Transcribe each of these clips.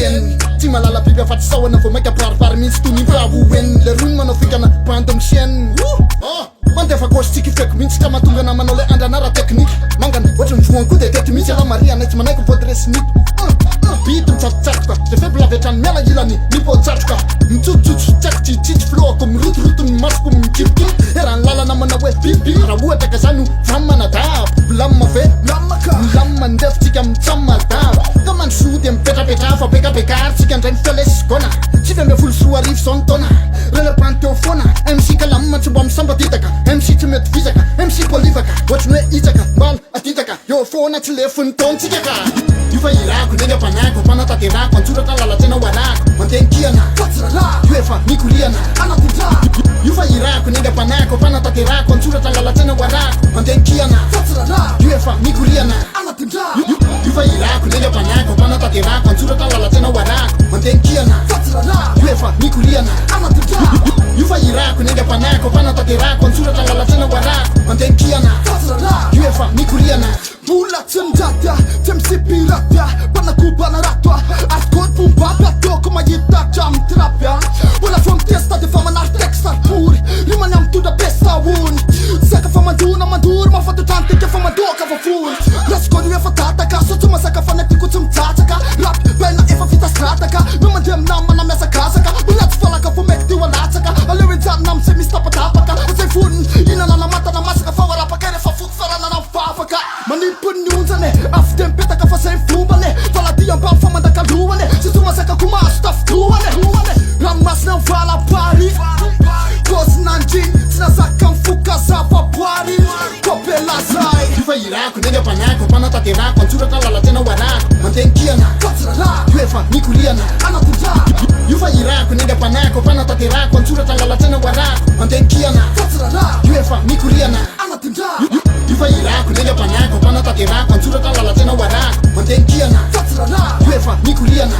yen Tsy malala biby afaty-sahona vao maika paripary mihitsy toy ny mpavoen Le rony manao fikana bandom chienne mandefa gauche tsika ifeko mihitsy ka mahatonga na manao le andranara teknika mangana ohatry mivoan koa de tety mihitsy ala maria nay tsy manaiky vodresinito bity mitsatotsatoka de faible avy hatrany miala ilany mipôtsatroka mitsotsotsotso tsakotsy tsitsy floako mirotoroto ny masoko mikipikip raha ny lalana manao hoe bibibi raha ohatra ka zany vamanadabo lamma ve lamma ndefitsika mitsamadabo ka mandrosody mipetrapetra fa bekabekary tsika ndray mifialesygona 7 zao ny taona relepanteo foana MC ka lamma tsy mba misamba ditaka MC tsy mety vizaka MC polivaka ohatry ny hoe itsaka mbala aditaka eo foana tsy lefony taontsika ka io fa irako ndrenga mpanako mpanataterako antsoratra lalatsena hoarako mantenkiana io efa mikoriana io fa irako ndrenga mpanako mpanataterako antsoratra lalatsena hoarako mantenkiana io efa mikoriana io fa irako ndrenga mpanako mpanataterako antsoratra lalatsena hoarako mantenkiana io efa mikoriana io fa irako ndrenga mpanako mpanataterako antsoratra lalatsena hoarako mantenkiana io efa mikoriana Mula tsenjata, temsipirata, panakubana ratwa Arkod pumbaba toko magita jam trapya Wala from testa de fama nar textar pur Lima nyam to the besta wound Saka fama duna madur ma fatu tante ke fama doka fa full Rasko du efa tataka so tuma saka faneti kutum tataka Rap bena efa fita strataka Numa dem nama na mesa kasaka Ulat falaka fu mekti walatsaka Alewin zan nam se mistapa tapaka Usay fun ina na mata na masaka fa warapa kere fa fut sarana na fafaka Manipun nyunzane aften peta ka fa sen fumbane Fala diyan pa fa mandaka luwane Sisuma saka kuma staff duwane Ramas na vala pari Kos nanjin Sina saka mfuka zafa pari Kope lazai io fa irako ndrenga mpanako mpanataterako antsoratra lalatsena hoarako mantenkiana io efa mikoriana io fa irako ndrenga mpanako mpanataterako antsoratra lalatsena hoarako mantenkiana io efa mikoriana io fa irako ndrenga mpanako mpanataterako antsoratra lalatsena hoarako mantenkiana io efa mikoriana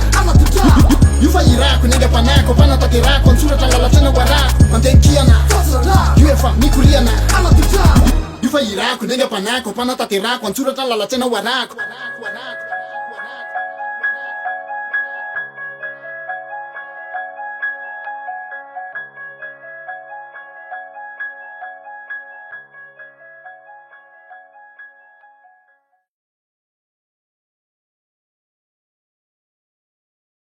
io fa irako ndrenga mpanako mpanataterako antsoratra lalatsena hoarako mantenkiana io efa mikoriana io fa irako ndrenga mpanako mpanataterako antsoratra lalatsena hoarako